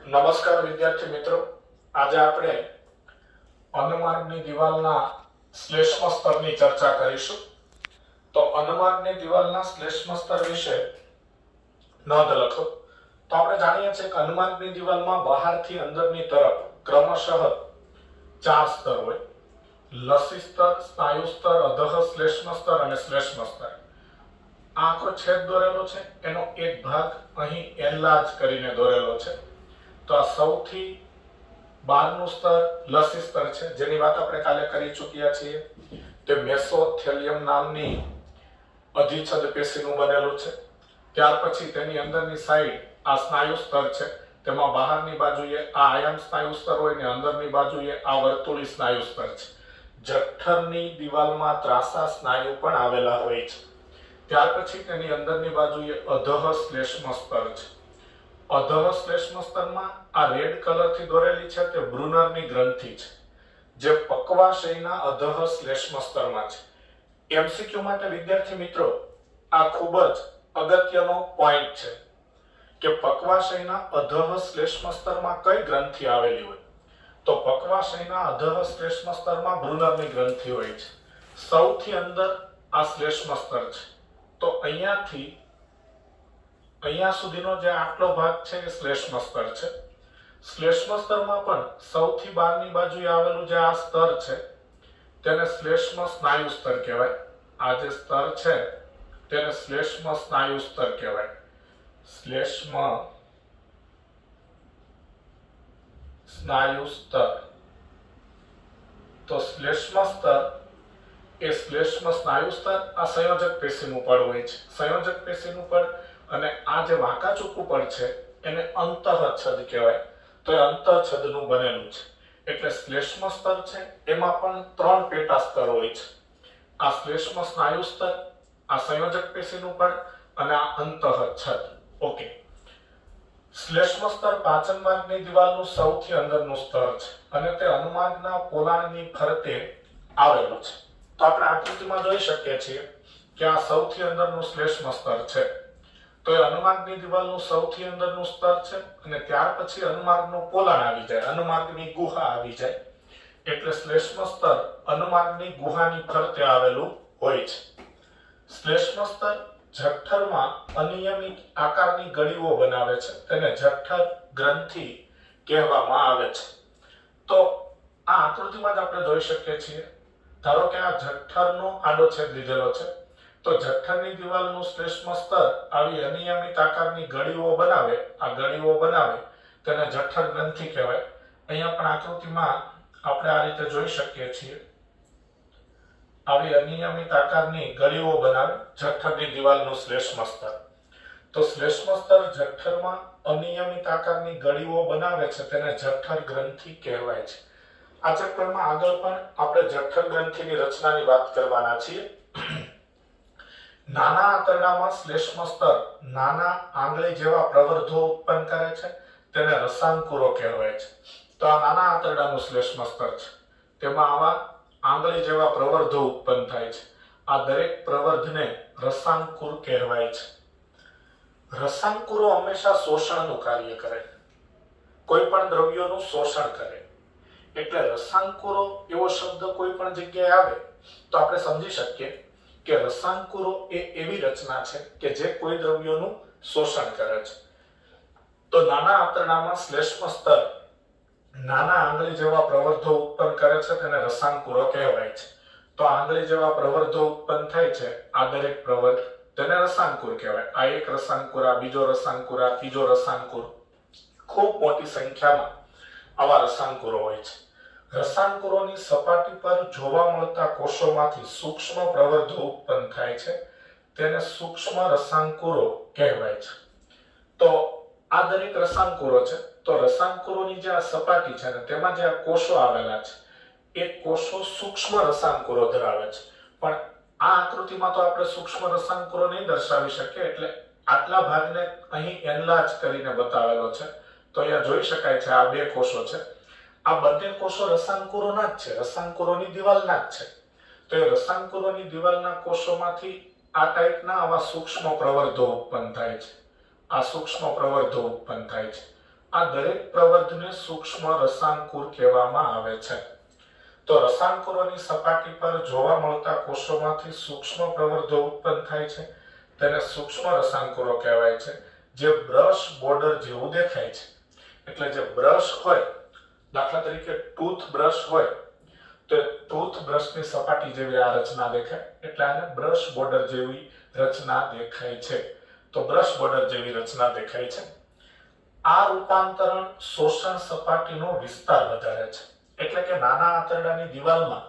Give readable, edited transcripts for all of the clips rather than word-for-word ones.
નમસ્કાર વિદ્યાર્થી મિત્રો, આજે આપણે અનુમાનની દિવાલના શ્લેષ્મ સ્તરની ચર્ચા કરીશું. તો અનુમાનની દિવાલના શ્લેષ્મ સ્તર વિશે નોંધ લખો. તો આપણે જાણીએ છીએ કે અનુમાનની દિવાલમાં બહારથી અંદરની તરફ ક્રમશઃ 4 સ્તર હોય: લસી સ્તર, સ્નાયુ સ્તર, અધઃ શ્લેષ્મ સ્તર અને શ્લેષ્મ સ્તર. આ આખો છેદ દોરેલો છે, એનો એક ભાગ અહીં એનલાર્જ કરીને દોરેલો છે. તો આ સૌથી બહારનું સ્તર લસી સ્તર છે, જેની વાત આપણે કાલે કરી ચૂક્યા છીએ. તે મેસોથેલિયમ નામની અધિચ્છદ પેશીનું બનેલું છે. ત્યાર પછી તેની અંદરની સાઈડ આ સ્નાયુ સ્તર છે. તેમાં બહારની બાજુએ આ આયામ સ્નાયુ સ્તર હોય ને અંદરની બાજુએ આ વર્તુળી સ્નાયુ સ્તર છે. જઠરની દિવાલમાં ત્રાંસા સ્નાયુ પણ આવેલા હોય છે. ત્યાર પછી તેની અંદરની બાજુએ અધઃ શ્લેષ્મ સ્તર છે. અધઃ શ્લેષ્મ સ્તરમાં આ રેડ કલરથી દોરેલી છે તે બ્રુનરની ગ્રંથિ છે, જે પક્વાશયના અધઃ શ્લેષ્મ સ્તરમાં છે. એમસીક્યુ માટે વિદ્યાર્થી મિત્રો આ ખૂબ જ અગત્યનો પોઈન્ટ છે કે પક્વાશયના અધઃ શ્લેષ્મ સ્તરમાં કઈ ગ્રંથિ આવેલી હોય. તો પક્વાશયના અધઃ શ્લેષ્મ સ્તરમાં બ્રુનરની ગ્રંથિ હોય છે. સૌથી અંદર આ શ્લેષ્મ સ્તર છે. તો અહીંયા સુધીનો જે આટલો ભાગ છે એ શ્લેષ્મ સ્તર છે. શ્લેષ્મ સ્તરમાં પણ સૌથી બહારની બાજુએ આવેલું જે આ સ્તર છે તેને શ્લેષ્મ સ્નાયુ સ્તર કહેવાય. આ જે સ્તર છે તેને શ્લેષ્મ સ્નાયુ સ્તર કહેવાય. શ્લેષ્મ સ્નાયુ સ્તર. તો શ્લેષ્મ સ્તર એ શ્લેષ્મ સ્નાયુ સ્તર આ સંયોજક પેશીનું પડ હોય છે. સંયોજક પેશીનું પડ અને આ જે વાંકા ચૂકું પડ છે એને અંતઃછદ કહેવાય. તો એ અંતઃછદનું બનેલું છે. એટલે શ્લેષ્મ સ્તર છે એમાં પણ 3 પેટા સ્તર હોય છે: આ શ્લેષ્મ સ્નાયુ સ્તર, આ સંયોજક પેશીનું પડ અને આ અંતઃછદ. ઓકે. શ્લેષ્મ સ્તર પાચન માર્ગની દિવાલનું સૌથી અંદરનું સ્તર છે અને તે અનુમાનના પોલાણની ફરતે આવેલું છે. તો આપણે આકૃતિમાં જોઈ શકીએ છીએ કે આ સૌથી અંદરનું શ્લેષ્મ સ્તર છે. તો એ અનુમાર્ગની દિવાલનું સૌથી અંદરનું સ્તર છે અને ત્યાર પછી અનુમાર્ગનું પોલાણ આવી જાય, અનુમાર્ગની ગુહા આવી જાય. એટલે શ્લેષ્મ સ્તર અનુમાર્ગની ગુહાની ફરતે આવેલું હોય છે. શ્લેષ્મ સ્તર જઠરમાં અનિયમિત આકારની ગળીઓ બનાવે છે. તેને જઠર ગ્રંથિ કહેવામાં આવે છે. તો આ આકૃતિમાં જ આપણે જોઈ શકીએ છીએ. ધારો કે આ જઠરનો આડો છેદ લીધેલો છે. તો જઠરની દિવાલનું શ્લેષ્મ સ્તર આવી અનિયમિત આકારની ગળીઓ બનાવે. આ ગળીઓ બનાવે તેને જઠર ગ્રંથિ કહેવાય. અહીંયા પણ આકૃતિમાં આપણે આ રીતે જોઈ શકીએ છીએ. આવી અનિયમિત આકારની ગળીઓ બનાવે જઠરની દિવાલનું શ્લેષ્મ સ્તર. તો શ્લેષ્મ સ્તર જઠરમાં અનિયમિત આકારની ગળીઓ બનાવે છે તેને જઠર ગ્રંથિ કહેવાય છે. આ ચેપ્ટરમાં આગળ પણ આપણે જઠર ગ્રંથિની રચનાની વાત કરવાના છીએ. નાના આંતરડામાં શ્લેષ્મ સ્તર નાના આંગળી જેવા પ્રવર્ધો ઉત્પન્ન કરે છે. તેને રસાંકુરો કહેવાય છે. તો આ નાના આંતરડાનું શ્લેષ્મ સ્તર છે. તેમાં આવા આંગળી જેવા પ્રવર્ધો ઉત્પન્ન થાય છે. આ દરેક પ્રવર્ધને રસાંકુર કહેવાય છે. રસાંકુરો હંમેશા શોષણનું કાર્ય કરે, કોઈ પણ દ્રવ્યોનું શોષણ કરે. એટલે રસાંકુરો એવો શબ્દ કોઈ પણ જગ્યાએ આવે તો આપણે સમજી શકીએ કે રસાંકુરો એ એવી રચના છે કે જે કોઈ દ્રવ્યોનું શોષણ કરે છે. તો નાના આંતરડામાં શ્લેષ્મ સ્તર નાના આંગળી જેવા પ્રવર્ધો ઉત્પન્ન કરે છે તેને રસાંકુરો કહેવાય છે. તો આંગળી જેવા પ્રવર્ધો ઉત્પન્ન થાય છે, આ દરેક પ્રવર્ધ તેને રસાંકુર કહેવાય. આ એક રસાંકુર, આ બીજો રસાંકુર, આ ત્રીજો રસાંકુર. ખૂબ મોટી સંખ્યામાં આવા રસાંકુરો હોય છે. રસાંકુરોની સપાટી પર જોવા મળતા કોષોમાંથી સૂક્ષ્મ પ્રવર્ધો ઉત્પન્ન થાય છે. તેને સૂક્ષ્મ રસાંકુરો કહેવાય છે. તો આ દરેક રસાંકુરો છે. તો રસાંકુરોની જે આ સપાટી છે ને તેમાં જે આ કોષો આવેલા છે એ કોષો સૂક્ષ્મ રસાંકુરો ધરાવે છે. પણ આ આકૃતિમાં તો આપણે સૂક્ષ્મ રસાંકુરો નહીં દર્શાવી શકીએ, એટલે આટલા ભાગને અહીં એનલાર્જ કરીને બતાવેલો છે. તો અહીંયા જોઈ શકાય છે આ 2 કોષો છે. આ બંને કોષો રસાંકુરોના જ છે, રસાંકુરોની દિવાલના જ છે. તો એ રસાંકુરોની દિવાલના કોષોમાંથી આ ટાઈપના આવા સૂક્ષ્મ પ્રવર્ધો ઉત્પન્ન થાય છે. આ સૂક્ષ્મ પ્રવર્ધો ઉત્પન્ન થાય છે. આ દરેક પ્રવર્ધને સૂક્ષ્મ રસાંકુર કહેવામાં આવે છે. તો રસાંકુરોની સપાટી પર જોવા મળતા કોષોમાંથી સૂક્ષ્મ પ્રવર્ધો ઉત્પન્ન થાય છે, તેને સૂક્ષ્મ રસાંકુરો કહેવાય છે, જે બ્રશ બોર્ડર જેવું દેખાય છે. એટલે જે બ્રશ હોય, દાખલા તરીકે ટૂથ બ્રશ હોય, તો ટૂથ બ્રશની સપાટી જેવી આ રચના દેખાય, એટલે આને બ્રશ બોર્ડર જેવી રચના દેખાય છે. તો બ્રશ બોર્ડર જેવી રચના દેખાય છે. આ રૂપાંતરણ શોષણ સપાટીનો વિસ્તાર વધારે છે. એટલે કે નાના આંતરડાની દિવાલમાં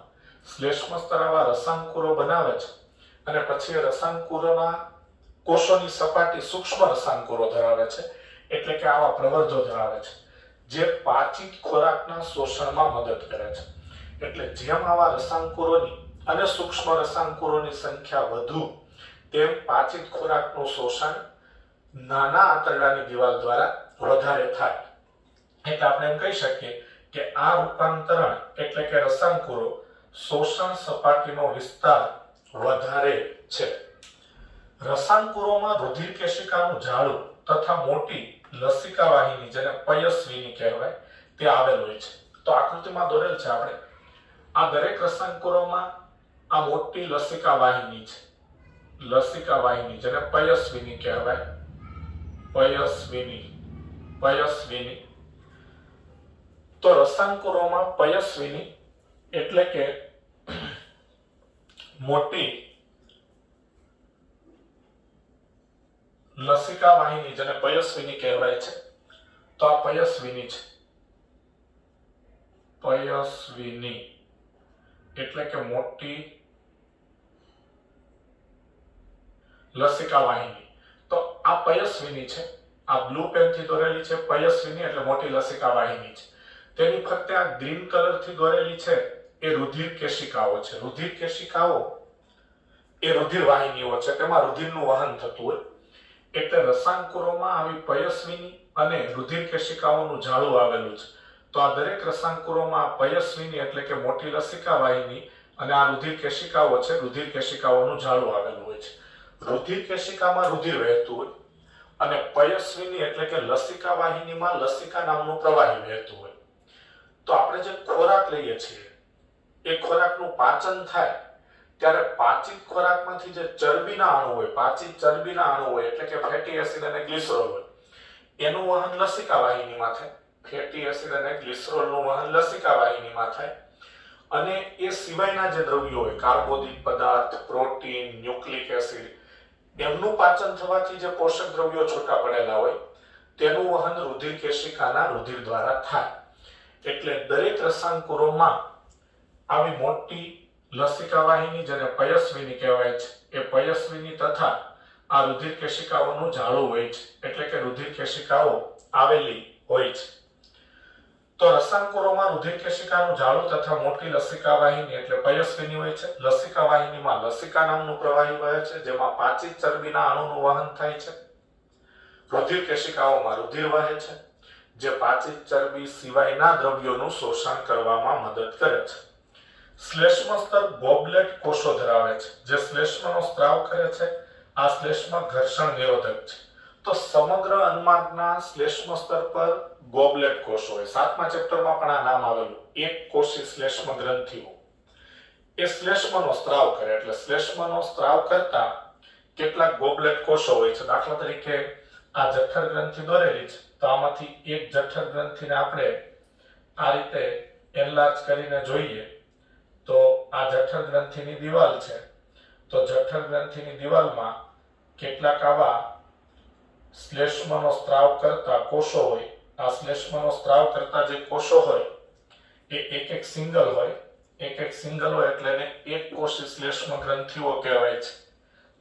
શ્લેષ્મ સ્તર આવા રસાંકુરો બનાવે છે અને પછી રસાંકુરોના કોષોની સપાટી સૂક્ષ્મ રસાંકુરો ધરાવે છે. એટલે કે આવા પ્રવર્ધો ધરાવે છે, જે પાચિત ખોરાકના શોષણમાં મદદ કરે છે. એટલે જેમ આવા રસાંકુરોની અને સૂક્ષ્મ રસાંકુરોની સંખ્યા વધુ, તેમ પાચિત ખોરાકનું શોષણ નાના આંતરડાની દિવાલ દ્વારા વધારે થાય. એટલે આપણે એમ કહી શકીએ કે આ રૂપાંતરણ એટલે કે રસાંકુરો શોષણ સપાટીનો વિસ્તાર વધારે છે. રસાંકુરોમાં રુધિર કેશિકાનું જાડું તથા મોટી લસિકા વાહિની, જેને પયસ્વિની કહેવાય, તે આવેલ હોય છે. તો આકૃતિમાં દોરેલ છે આપણે. આ દરેક રસાંકુરોમાં આ મોટી લસિકા વાહિની છે. લસિકા વાહિની, જેને પયસ્વિની કહેવાય. પયસ્વિની. તો રસાંકુરોમાં પયસ્વિની એટલે કે મોટી લસિકા વાહિની, જેને પયસ્વિની કહેવાય છે. તો આ પયસ્વિની છે. પયસ્વિની એટલે કે મોટી લસિકા વાહિની. તો આ પયસ્વિની છે. આ બ્લુ પેનથી દોરેલી છે પયસ્વિની, એટલે મોટી લસિકા વાહિની છે. તેની ફરતે આ ગ્રીન કલરથી દોરેલી છે એ રુધિર કેશિકાઓ છે. રુધિર કેશિકાઓ એ રુધિર વાહિનીઓ છે, તેમાં રુધિરનું વહન થતું હોય. એટલે રસાંકુરોમાં આવી પયસ્વિની અને રુધિર કેશિકાઓનું જાળું આવેલું છે. તો આ દરેક રસાંકુરોમાં પયસ્વિની એટલે કે મોટી લસિકા વાહિની અને આ રુધિર કેશિકાઓ છે, રુધિર કેશિકાઓનું જાળું આવેલું હોય છે. રુધિર કેશિકામાં રુધિર વહેતું હોય અને પયસ્વિની એટલે કે લસિકા વાહિનીમાં લસિકા નામનું પ્રવાહી વહેતું હોય. તો આપણે જે ખોરાક લઈએ છીએ એ ખોરાકનું પાચન થાય ત્યારે પાચિત ખોરાકમાંથી જે ચરબીના અણુ હોય, પાચિત ચરબીના અણુ હોય એટલે કે ફેટી એસિડ અને ગ્લિસરોલ હોય, એનું વહન લસિકા વાહિનીમાં થાય. ફેટી એસિડ અને ગ્લિસરોલનું વહન લસિકા વાહિનીમાં થાય. અને એ સિવાયના જે દ્રવ્યો હોય, કાર્બોદિત પદાર્થ, પ્રોટીન, ન્યુક્લિક એસિડ, એમનું પાચન થવાથી જે પોષક દ્રવ્યો છૂટા પડેલા હોય તેનું વહન રુધિર કેશિકાના રુધિર દ્વારા થાય. એટલે દરેક રસાંકુરોમાં આવી મોટી લસિકા વાહિની, જેને પયસ્વિની કહેવાય છે, એ પયસ્વિની તથા આ રુધિર કેશિકાઓનું જાળું હોય છે. એટલે કે રુધિર કેશિકાઓ આવેલી હોય છે. તો રસાંકુરોમાં રુધિર કેશિકાનું જાળું તથા મોટી લસિકા વાહિની એટલે પયસ્વિની હોય છે. લસિકા વાહિનીમાં લસિકા નામનું પ્રવાહી વહે છે, જેમાં પાચિત ચરબીના અણુનું વહન થાય છે. રુધિર કેશિકાઓમાં રુધિર વહે છે, જે પાચિત ચરબી સિવાયના દ્રવ્યોનું શોષણ કરવામાં મદદ કરે છે. શ્લેષ્મ સ્તર ગોબલેટ કોષો ધરાવે છે, જે શ્લેષ્મનો સ્ત્રાવ કરે છે. આ શ્લેષ્મ ઘર્ષણ નિરોધક છે. તો સમગ્ર અન્નમાર્ગના શ્લેષ્મ સ્તર પર ગોબલેટ કોષો હોય. 7મા ચેપ્ટરમાં પણ આ નામ આવેલું. એક કોષી શ્લેષ્મ ગ્રંથિઓ એ શ્લેષ્મનો સ્ત્રાવ કરે. એટલે શ્લેષ્મનો સ્ત્રાવ કરતા કેટલાક ગોબલેટ કોષો હોય છે. દાખલા તરીકે આ જઠર ગ્રંથિ દોરેલી છે, તો આમાંથી એક જઠર ગ્રંથિને આપણે આ રીતે એનલાર્જ કરીને જોઈએ તો આ જઠર ગ્રંથિની દિવાલ છે. તો જઠર ગ્રંથિની દિવાલમાં કેટલાક આવા શ્લેષ્મનો સ્ત્રાવ કરતા કોષો હોય. આ શ્લેષ્મનો સ્ત્રાવ કરતા જે કોષો હોય એ એક સિંગલ હોય. એક સિંગલ હોય એટલે એને એક કોષી શ્લેષ્મ ગ્રંથિઓ કહેવાય છે.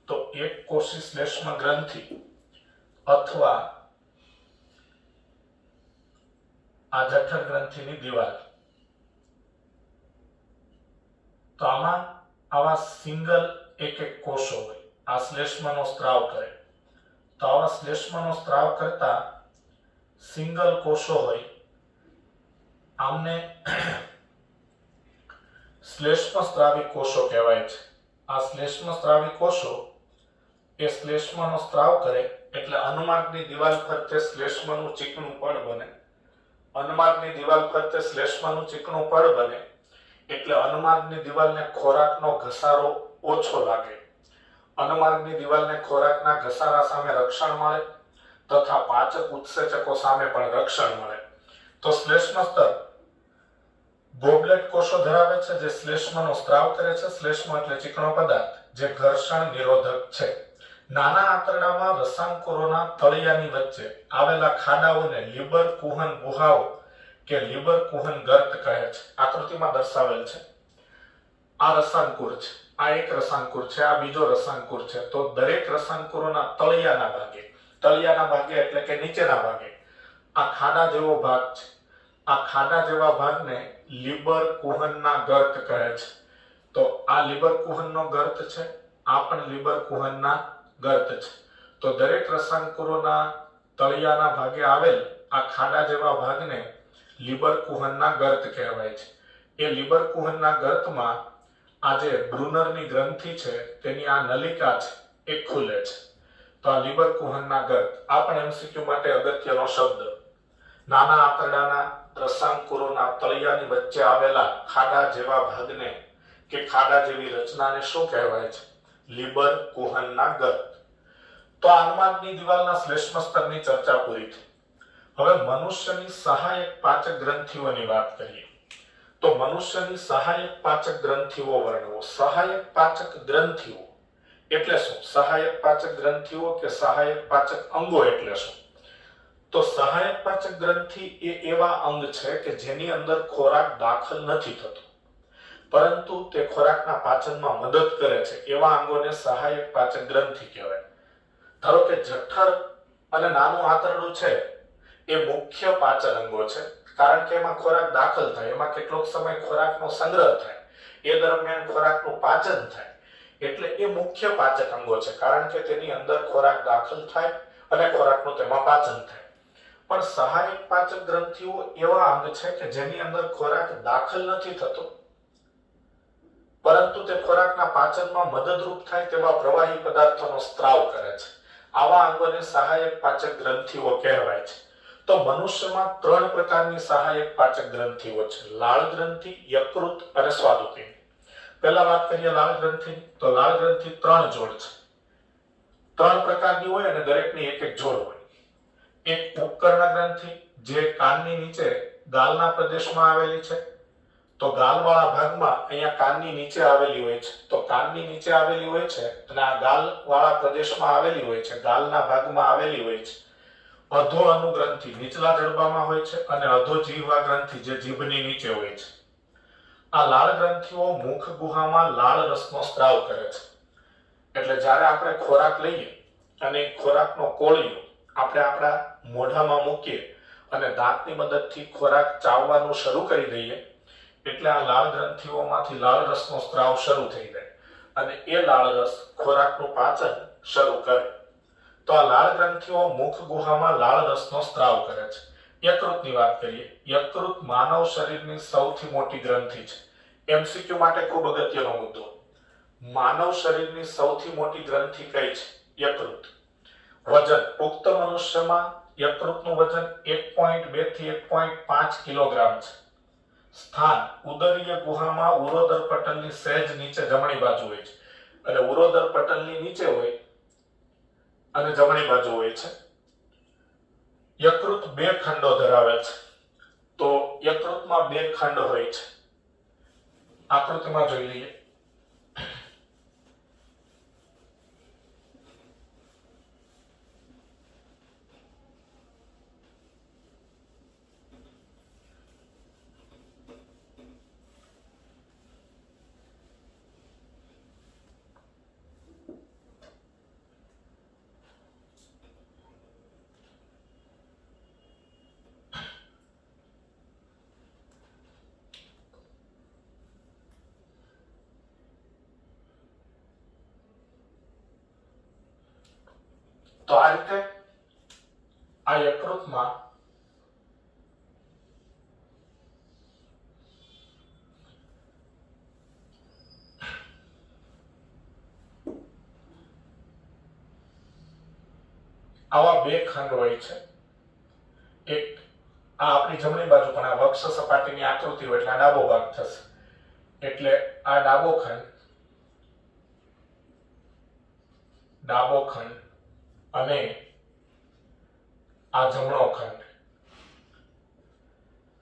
તો એક કોષી શ્લેષ્મ ગ્રંથિ અથવા આ જઠર ગ્રંથિની દિવાલ. તો આમાં આવા સિંગલ એક કોષો હોય. આ શ્લેષ્મનો સ્ત્રાવ કરે. તો આવા શ્લેષ્મનો સ્ત્રાવ કરતા સિંગલ કોષો હોય, આમને શ્લેષ્મ સ્ત્રાવી કોષો કહેવાય છે. આ શ્લેષ્મ સ્ત્રાવી કોષો એ શ્લેષ્મનો સ્ત્રાવ કરે એટલે અનુમાર્ગની દિવાલ ફરતે શ્લેષ્મનું ચીકણું પડ બને. અનુમાર્ગની દિવાલ ફરતે શ્લેષ્મનું ચીકણું પડ બને એટલે અનુમાર્ગની દિવાલને ખોરાકનો ઘસારો ઓછો લાગે. અનુમાર્ગની દિવાલને ખોરાકના ઘસારા સામે રક્ષણ મળે તથા પાચક ઉત્સેચકો સામે પણ રક્ષણ મળે. તો શ્લેષ્મ સ્તર ગોબલેટ કોષો ધરાવે છે જે શ્લેષ્મનો સ્ત્રાવ કરે છે. શ્લેષ્મ એટલે ચીકણો પદાર્થ જે ઘર્ષણ નિરોધક છે. નાના આંતરડામાં રસાંકુરોના તળિયાની વચ્ચે આવેલા ખાડાઓને લીબર કુહન ગુહાઓ કે લીબર કુહન ગર્ત કહે છે. આકૃતિમાં દર્શાવેલ છે. આ રસાંકુર છે, આ એક રસાંકુર છે, આ બીજો રસાંકુર છે. તો દરેક રસાંકુરોના તળિયાના ભાગે એટલે કે નીચેના ભાગે આ ખાડા જેવો ભાગ છે. આ ખાડા જેવા ભાગને લીબર કુહનના ગર્ત કહે છે. તો આ લીબર કુહનનો ગર્ત છે, આ પણ લીબર કુહનના ગર્ત છે. તો દરેક રસાંકુરોના તળિયાના ભાગે આવેલ આ ખાડા જેવા ભાગને લીબર કુહનના ગર્ત કહેવાય છે. એ લીબર કુહનના ગર્તમાં આ જે બ્રુનરની ગ્રંથિ છે તેની આ નલિકા છે એ ખુલે છે. તો આ લીબર કુહનના ગર્ત આ પણ એમસીક્યુ માટે અગત્યનો શબ્દ. નાના આંતરડાના રસાંકુરોના તળિયાની વચ્ચે આવેલા ખાડા જેવા ભાગને કે ખાડા જેવી રચનાને શું કહેવાય છે? લીબર કુહનના ગર્ત. તો અનુમાર્ગની દિવાલના શ્લેષ્મ સ્તરની ચર્ચા પૂરી થઈ. હવે મનુષ્યની સહાયક પાચક ગ્રંથિઓની વાત કરીએ. તો મનુષ્યની સહાયક પાચક ગ્રંથિઓ વર્ણવો. સહાયક પાચક ગ્રંથિઓ એટલે શું? સહાયક પાચક ગ્રંથિઓ કે સહાયક પાચક અંગો એટલે શું? તો સહાયક પાચક ગ્રંથિ એ એવા અંગ છે કે જેની અંદર ખોરાક દાખલ નથી થતો પરંતુ તે ખોરાકના પાચનમાં મદદ કરે છે. એવા અંગોને સહાયક પાચક ગ્રંથિ કહેવાય. ધારો કે જઠર અને નાનું આંતરડું છે એ મુખ્ય પાચન અંગો છે કારણ કે એમાં ખોરાક દાખલ થાય, એમાં કેટલોક સમય ખોરાકનો સંગ્રહ થાય, એ દરમિયાન ખોરાકનું પાચન થાય. એટલે એ મુખ્ય પાચક અંગો છે કારણ કે તેની અંદર ખોરાક દાખલ થાય અને ખોરાકનું તેમાં પાચન થાય. પણ સહાયક પાચક ગ્રંથિઓ એવા અંગ છે કે જેની અંદર ખોરાક દાખલ નથી થતો પરંતુ તે ખોરાકના પાચનમાં મદદરૂપ થાય તેવા પ્રવાહી પદાર્થોનો સ્ત્રાવ કરે છે. આવા અંગોને સહાયક પાચક ગ્રંથિઓ કહેવાય છે. તો મનુષ્યમાં 3 પ્રકારની સહાયક પાચક ગ્રંથિઓ છે: લાળ ગ્રંથિ, યકૃત અને સ્વાદુપિંડ. પહેલા વાત કરીએ લાળ ગ્રંથિ. તો લાળ ગ્રંથિ 3 જોડ છે. 3 પ્રકારની હોય અને દરેકની એક એક જોડ હોય. એક ઉપકર્ણ ગ્રંથિ જે કાનની નીચે ગાલના પ્રદેશમાં આવેલી છે. તો ગાલવાળા ભાગમાં અહીંયા કાનની નીચે આવેલી હોય છે. તો કાનની નીચે આવેલી હોય છે અને આ ગાલવાળા પ્રદેશમાં આવેલી હોય છે, ગાલના ભાગમાં આવેલી હોય છે. અધો અનુગ્રંથિ નીચલા જડબામાં હોય છે અને અધો જીહવા ગ્રંથિ જે જીભની નીચે હોય છે. આ લાળ ગ્રંથિઓ મુખ ગુહામાં લાળ રસનો સ્ત્રાવ કરે છે. એટલે જ્યારે આપણે ખોરાક લઈએ અને ખોરાકનો કોળિયો આપણે આપણા મોઢામાં મૂકીએ અને દાંતની મદદથી ખોરાક ચાવવાનું શરૂ કરી દઈએ એટલે આ લાળ ગ્રંથિઓમાંથી લાળ રસનો સ્ત્રાવ શરૂ થઈ જાય અને એ લાળ રસ ખોરાકનું પાચન શરૂ કરે. તો આ લાળ ગ્રંથિઓ મુખ ગુહામાં લાળ રસનો સ્ત્રાવ કરે છે. યકૃતની વાત કરીએ. યકૃત માનવ શરીરની સૌથી મોટી ગ્રંથિ છે. એમસીક્યુ માટે ખૂબ અગત્યનો મુદ્દો. માનવ શરીરની સૌથી મોટી ગ્રંથિ કઈ છે? યકૃત. વજન પુખ્ત મનુષ્યમાં યકૃતનું વજન 1.2 થી 1.5 કિલોગ્રામ છે. સ્થાન ઉદરીય ગુહામાં ઉરોદર પટલની સહેજ નીચે જમણી બાજુ હોય છે. અને ઉરોદર પટલની નીચે હોય અને જમણી બાજુ હોય છે. યકૃત 2 ખંડો ધરાવે છે. તો યકૃતમાં 2 ખંડ હોય છે. આકૃતિમાં જોઈ લઈએ. તો આ રીતે આ યકૃતમાં આવા બે ખંડ હોય છે. એક આ આપણી જમણી બાજુ, પણ આ વક્ષ સપાટીની આકૃતિ હોય એટલે આ ડાબો ભાગ થશે. એટલે આ ડાબો ખંડ અને આ જમણો ખંડ.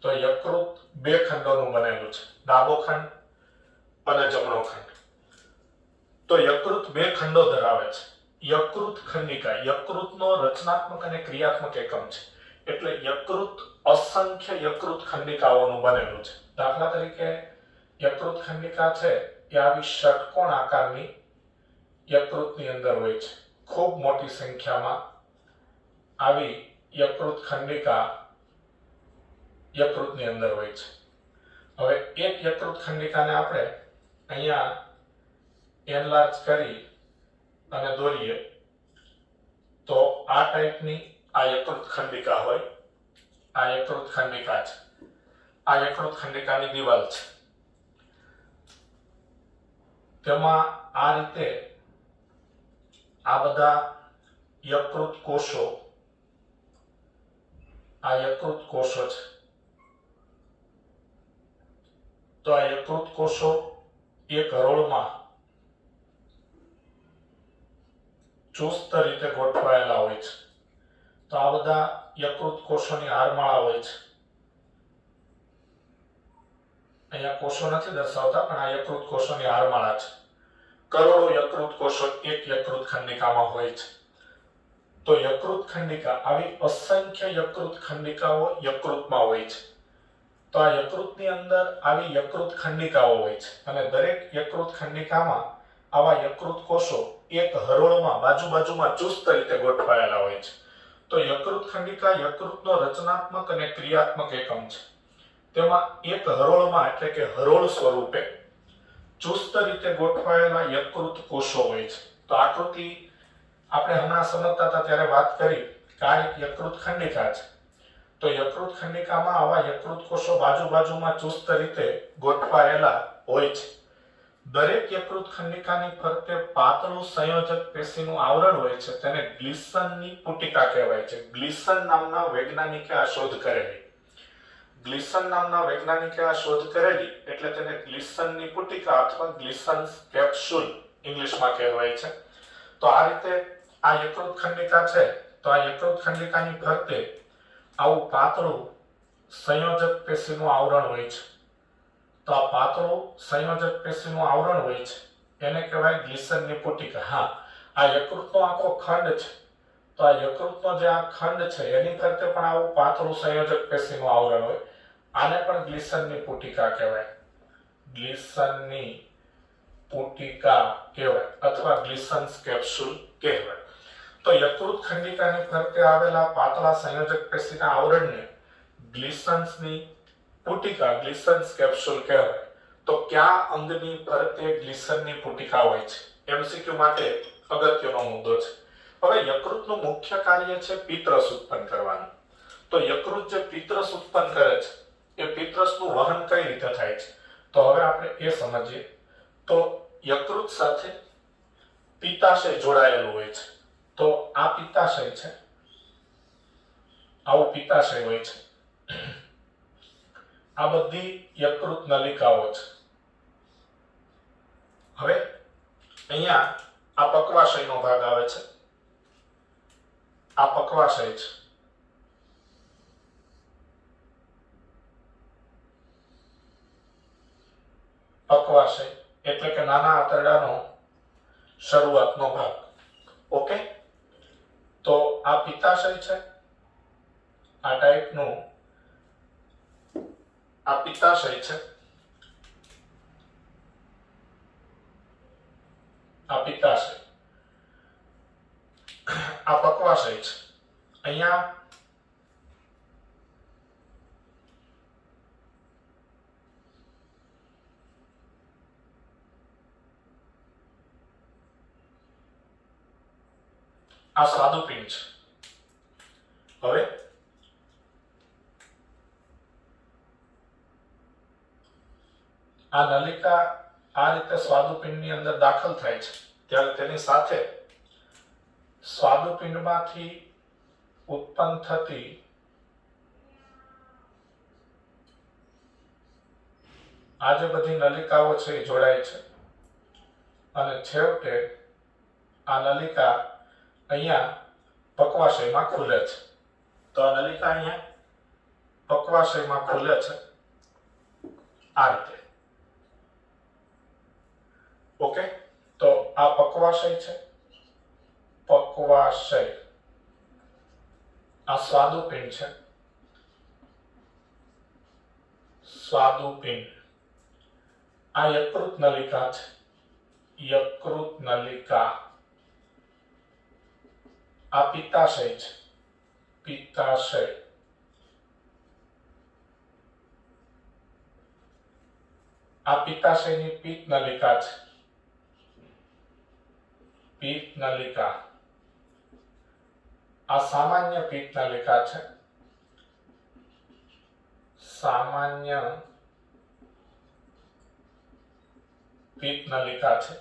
તો યકૃત બે ખંડોનું બનેલું છે, ડાબો ખંડ અને જમણો ખંડ. તો યકૃત બે ખંડો ધરાવે છે. યકૃત ખંડિકા યકૃતનો રચનાત્મક અને ક્રિયાત્મક એકમ છે. એટલે યકૃત અસંખ્ય યકૃત ખંડિકાઓનું બનેલું છે. દાખલા તરીકે યકૃત ખંડિકા છે એ આવી ષટકોણ આકારની યકૃતની અંદર હોય છે. ખૂબ મોટી સંખ્યામાં આવી યકૃત ખંડિકા યકૃતની અંદર હોય છે. હવે એક યકૃત ખંડિકાને આપણે અહીંયા એનલાર્જ કરી અને દોરીએ તો આ ટાઈપની આ યકૃત ખંડિકા હોય. આ યકૃત ખંડિકા છે. આ યકૃત ખંડિકાની દિવાલ છે. તેમાં આ રીતે આ બધા યકૃત કોષો, આ યકૃત કોષો છે. તો આ યકૃત કોષો એક હરોળમાં ચુસ્ત રીતે ગોઠવાયેલા હોય છે. તો આ બધા યકૃત કોષોની હારમાળા હોય છે. અહીંયા કોષો નથી દર્શાવતા, પણ આ યકૃત કોષોની હારમાળા છે. કરોડો યકૃત કોષો એક યકૃત ખંડિકામાં હોય છે. તો યકૃત ખંડિકા, આવી અસંખ્ય યકૃત ખંડિકાઓ યકૃતમાં હોય છે. તો આ યકૃતની અંદર આવી યકૃત ખંડિકાઓ હોય છે અને દરેક યકૃત ખંડિકામાં આવા યકૃત કોષો એક હરોળમાં બાજુમાં ચુસ્ત રીતે ગોઠવાયેલા હોય છે. તો યકૃત ખંડિકા યકૃતનો રચનાત્મક અને ક્રિયાત્મક એકમ છે. તેમાં એક હરોળમાં એટલે કે હરોળ સ્વરૂપે ચુસ્ત રીતે ગોઠવાયેલા યકૃત કોષો હોય છે. તો આકૃતિ આપણે હમણાં સમજતા હતા ત્યારે વાત કરી કે આ એક યકૃત ખંડિકા છે. તો યકૃત ખંડિકામાં આવા યકૃત કોષો બાજુમાં ચુસ્ત રીતે ગોઠવાયેલા હોય છે. દરેક યકૃત ખંડિકાની ફરતે પાતળું સંયોજક પેશીનું આવરણ હોય છે. તેને ગ્લિસનની પુટિકા કહેવાય છે. ગ્લિસન નામના વૈજ્ઞાનિકે આ શોધ કરેલી. ગ્લિસન નામના વૈજ્ઞાનિકે આ શોધ કરેલી એટલે તેને ગ્લિસનની પુટિકા અથવા ગ્લિસન્સ કેપ્સ્યુલ ઇંગ્લિશમાં કહેવાય છે. તો આ રીતે આ યકૃત ખંડિકા છે. તો આ યકૃત ખંડિકાની ફરતે આવું પાતળું સંયોજક પેશીનું આવરણ હોય છે. તો આ પાતળું સંયોજક પેશીનું આવરણ હોય છે એને કહેવાય ગ્લિસનની પુટિકા. હા, આ યકૃતનો આખો ખંડ છે. તો આ યકૃતનો જે આ ખંડ છે એની ફરતે પણ આવું પાતળું સંયોજક પેશીનું આવરણ હોય. આને પણ ગ્લિસનની પુટિકા કહેવાય. ગ્લિસનની પુટિકા કહેવાય અથવા ગ્લિસન્સ કેપ્સ્યુલ કહેવાય. તો યકૃત ખંડિકાની ફરતે આવેલા પાતળા સંયોજક પેશીના આવરણને ગ્લિસન્સની પુટિકા, ગ્લિસન્સ કેપ્સ્યુલ કહેવાય. તો કયા અંગની ફરતે ગ્લિસનની પુટિકા હોય છે? એમસીક્યુ માટે અગત્યનો મુદ્દો છે. હવે યકૃતનું મુખ્ય કાર્ય છે પિત્તરસ ઉત્પન્ન કરવાનું. તો યકૃત જે પિત્તરસ ઉત્પન્ન કરે છે એ પિત્તરસનું વહન કઈ રીતે થાય છે? તો હવે આપણે એ સમજીએ. તો યકૃત સાથે પિત્તાશય જોડાયેલું હોય છે. તો આ પિત્તાશય છે, આવું પિત્તાશય હોય છે. આ બધી યકૃત નલિકાઓ છે. હવે અહીંયા આ પક્વાશયનો ભાગ આવે છે. આ પક્વાશય છે. પક્વાશય એટલે કે નાના આંતરડાનો શરૂઆતનો ભાગ. ઓકે, તો આ પિત્તાશય છે. આ ટાઈપનું આ પિત્તાશય છે. આ પિત્તાશય, આ પક્વાશય છે. અહીંયા આ સ્વાદુપિંડ છે. હવે આ નલિકા આ રીતે સ્વાદુપિંડની અંદર દાખલ થાય છે ત્યારે તેની સાથે સ્વાદુપિંડમાંથી ઉત્પન્ન થતી આ જે બધી નલિકાઓ છે એ જોડાય છે અને છેવટે આ નલિકા અહીંયા પક્વાશયમાં ખુલે છે. તો આ નલિકા અહીંયા પક્વાશયમાં ખુલે છે આ રીતે. ઓકે, તો આ પક્વાશય છે, પક્વાશય. આ સ્વાદુપિંડ છે, સ્વાદુપિંડ. આ યકૃત નલિકા છે, યકૃત નલિકા. આ પિત્તાશય છે, પિત્તાશય. આ પિત્તાશયની પિત્ત નલિકા છે, પિત્ત નલિકા. આ સામાન્ય પિત્ત નલિકા છે, સામાન્ય પિત્ત નલિકા છે.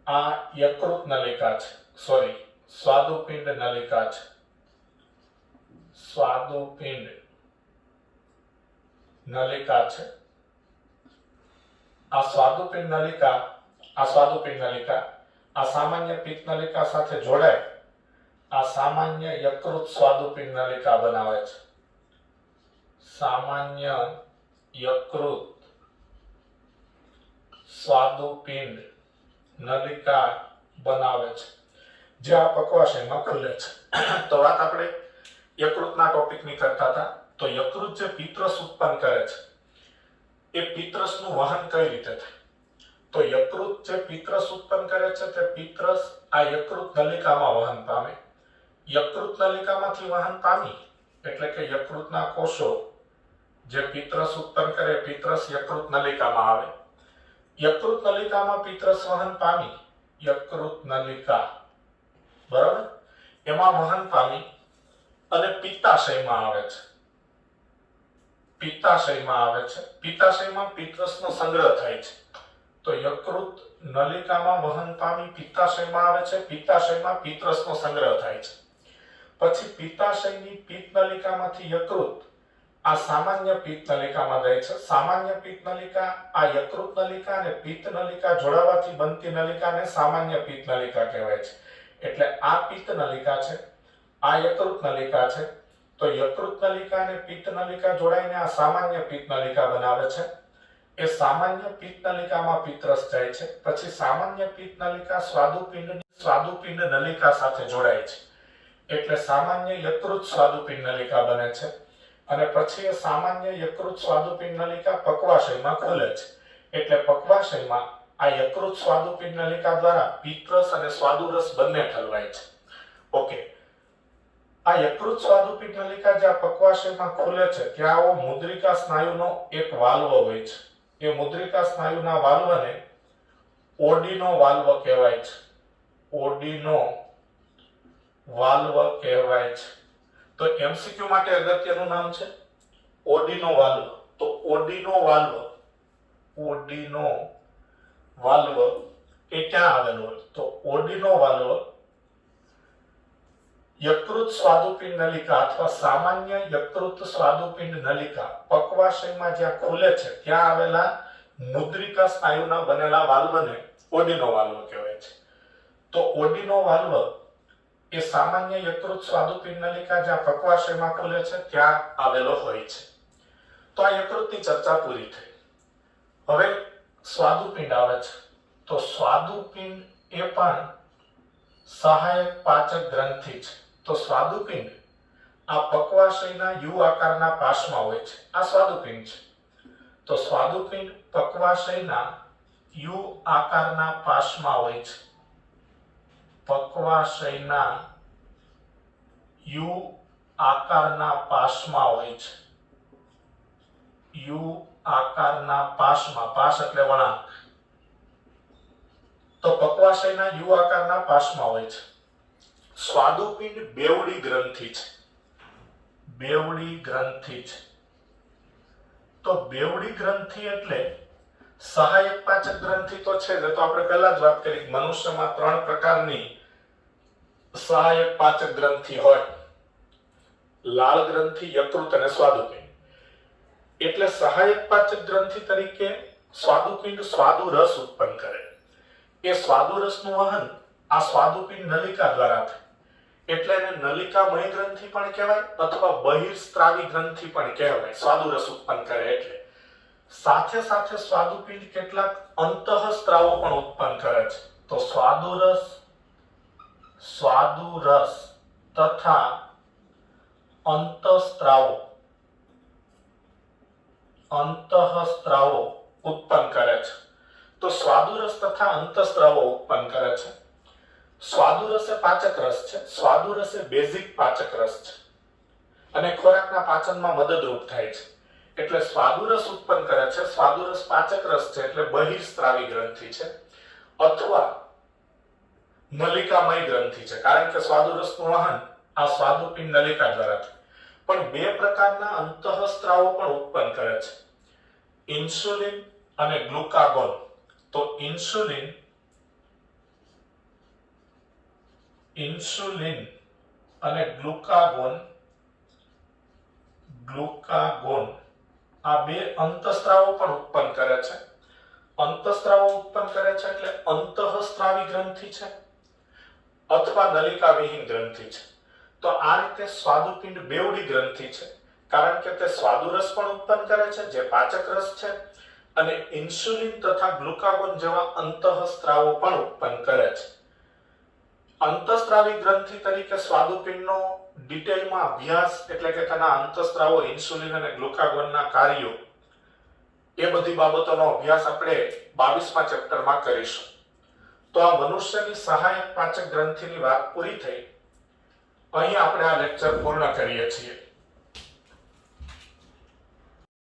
આ યકૃત નલિકા છે, સોરી સ્વાદુપિંડ નલિકા છે, સ્વાદુપિંડ નલિકા છે. આ સ્વાદુપિંડ નલિકા, આ સ્વાદુપિંડ નલિકા આ સામાન્ય પિત્ત નલિકા સાથે જોડાય આ સામાન્ય યકૃત સ્વાદુપિંડ નલિકા બનાવે છે. સામાન્ય યકૃત સ્વાદુપિંડ નલિકા બનાવે છે, જે આ પક્વાશયમાં ખુલે છે. તો વાત આપણે યકૃતના ટોપિકની કરતા હતા. તો યકૃત જે પિત્તરસ ઉત્પન્ન કરે છે એ પિત્તરસનું વહન કઈ રીતે થાય? તો યકૃત જે પિત્તરસ ઉત્પન્ન કરે છે તે પિત્તરસ આ યકૃત નલિકામાં વહન પામે. યકૃત નલિકામાંથી વહન પામી એટલે કે યકૃતના કોષો જે પિત્તરસ ઉત્પન્ન કરે, પિત્તરસ યકૃત નલિકામાં આવે. યકૃત નલિકામાં પિત્તરસ વહન પામી, યકૃત નલિકા બરાબર, એમાં વહન પામી અને પિત્તાશયમાં આવે છે, પિત્તાશયમાં આવે છે. પિત્તાશયમાં પિત્તરસનો સંગ્રહ થાય છે. તો યકૃત નલિકામાં વહન પામી પિત્તાશયમાં આવે છે, પિત્તાશયમાં પિત્તરસનો સંગ્રહ થાય છે. પછી પિત્તાશયની પિત્ત નલિકામાંથી યકૃત આ સામાન્ય પિત્ત નલિકામાં જાય છે. સામાન્ય પિત્ત નલિકા આ યકૃત નલિકા અને પિત્ત નલિકા જોડાવાથી બનતી નલિકાને સામાન્ય પિત્ત નલિકા કહેવાય છે. એટલે આ પિત્ત નલિકા છે, આ યકૃત નલિકા છે. તો યકૃત નલિકા અને પિત્ત નલિકા જોડાઈને આ સામાન્ય પિત્ત નલિકા બનાવે છે. એ સામાન્ય પિત્ત નલિકામાં પિત્તરસ જાય છે. પછી સામાન્ય પિત્ત નલિકા સ્વાદુપિંડ નલિકા સાથે જોડાય છે એટલે સામાન્ય યકૃત સ્વાદુપિંડ નલિકા બને છે. અને પછી એ સામાન્ય યકૃત સ્વાદુપિંડ નલિકા પક્વાશયમાં ખુલે છે એટલે પક્વાશયમાં આ યકૃત સ્વાદુપિંડ નલિકા દ્વારા પિત્તરસ અને સ્વાદુરસ બંને ઠલવાય છે. ઓકે, આ યકૃત સ્વાદુપિંડ નલિકા જ્યાં પક્વાશયમાં ખુલે છે ત્યાં મુદ્રિકા સ્નાયુનો એક વાલ્વ હોય છે. એ મુદ્રિકા સ્નાયુના વાલ્વને ઓડીનો વાલ્વ કહેવાય છે, ઓડીનો વાલ્વ કહેવાય છે. તો એમસીક્યુ માટે અગત્યનું નામ છે ઓડીનો વાલ્વ. તો ઓડીનો વાલ્વ, ઓડીનો વાલ્વ એ ક્યાં આવેલો હોય? તો ઓડીનો વાલ્વ યકૃત સ્વાદુપિંડ નલિકા અથવા સામાન્ય યકૃત સ્વાદુપિંડ નલિકા પક્વાશયમાં જ્યાં ખુલે છે ત્યાં આવેલા મુદ્રિકા સ્નાયુના બનેલા વાલ્વને ઓડીનો વાલ્વ કહેવાય છે. તો ઓડીનો વાલ્વ એ સામાન્ય યકૃત સ્વાદુપિંડ નલિકા જ્યાં પક્વાશયમાં ખુલે છે ત્યાં આવેલો હોય છે. તો આ યકૃતની ચર્ચા પૂરી થઈ. હવે સ્વાદુપિંડ આવે છે. તો સ્વાદુપિંડ એ પણ સહાયક પાચક ગ્રંથિ છે. તો સ્વાદુપિંડ આ પક્વાશયના યુ આકારના પાશમાં હોય છે. આ સ્વાદુપિંડ છે. તો સ્વાદુપિંડ પક્વાશયના યુ આકારના પાશમાં હોય છે. પક્વાશયના યુ આકારના પાશમાં હોય છે. યુ આકારના પાશમાં, પાશ એટલે વળાંક. તો પક્વાશયના યુ આકારના પાશમાં હોય છે. સ્વાદુપિંડ બેવડી ગ્રંથિ છે, બેવડી ગ્રંથિ છે. તો બેવડી ગ્રંથિ એટલે સહાયક પાચક ગ્રંથિ તો છે જ, તો આપણે પહેલા જ વાત કરી મનુષ્યમાં 3 પ્રકારની સહાયક પાચક ગ્રંથિ હોય. લાળ ગ્રંથિ, યકૃત અને સ્વાદુપિંડ. એટલે સહાયક પાચક ગ્રંથિ તરીકે સ્વાદુપિંડ સ્વાદુ રસ ઉત્પન્ન કરે. એ સ્વાદુ રસનું વહન આ સ્વાદુપિંડ નલિકા દ્વારા થાય. એટલે એને નલિકામય ગ્રંથિ પણ કહેવાય અથવા બહિર્સ્ત્રાવી ગ્રંથિ પણ કહેવાય. સ્વાદુ રસ ઉત્પન્ન કરે એટલે સાથે સાથે સ્વાદુપિંડ કેટલાક અંતઃસ્ત્રાવો પણ ઉત્પન્ન કરે છે. તો સ્વાદુ રસ તથા અંતઃસ્ત્રાવો ઉત્પન્ન કરે છે. તો સ્વાદુ રસ તથા અંતઃસ્ત્રાવો ઉત્પન્ન કરે છે. સ્વાદુ રસ એ પાચક રસ છે. સ્વાદુ રસ એ બેઝિક પાચક રસ છે અને ખોરાકના પાચનમાં મદદરૂપ થાય છે. એટલે સ્વાદુ રસ ઉત્પન્ન કરે છે. સ્વાદુ રસ પાચક રસ છે એટલે બહિર્સ્ત્રાવી ગ્રંથિ છે અથવા નલિકામય ગ્રંથિ છે, કારણ કે સ્વાદુ રસનું વહન આ સ્વાદુપિંડ નલિકા દ્વારા થાય. પણ બે પ્રકારના અંતઃસ્ત્રાવો પણ ઉત્પન્ન કરે છે, ઇન્સ્યુલિન અને ગ્લુકાગોન. તો ઇન્સ્યુલિન અને ગ્લુકાગોન આ બે અંતઃસ્ત્રાવો પણ ઉત્પન્ન કરે છે. અંતઃસ્ત્રાવો ઉત્પન્ન કરે છે એટલે અંતઃસ્ત્રાવી ગ્રંથિ છે અથવા નલિકા વિહીન ગ્રંથિ છે. તો આ રીતે સ્વાદુપિંડ બેવડી ગ્રંથિ છે, કારણ કે તે સ્વાદુ રસ પણ ઉત્પન્ન કરે છે જે પાચક રસ છે અને ઇન્સ્યુલિન તથા ગ્લુકાગોન જેવા અંતઃસ્ત્રાવો પણ ઉત્પન્ન કરે છે. અંતઃસ્ત્રાવી ગ્રંથિ તરીકે સ્વાદુપિંડનો ડિટેલમાં અભ્યાસ એટલે કે તેના અંતઃસ્ત્રાવો, ઇન્સ્યુલિન અને ગ્લુકાગોનના કાર્યો, એ બધી બાબતોનો અભ્યાસ આપણે 22મા ચેપ્ટરમાં કરીશું. તો આ મનુષ્યની સહાયક પાચક ગ્રંથિની વાત પૂરી થઈ. અહીં આપણે આ લેક્ચર પૂર્ણ કરીએ છીએ.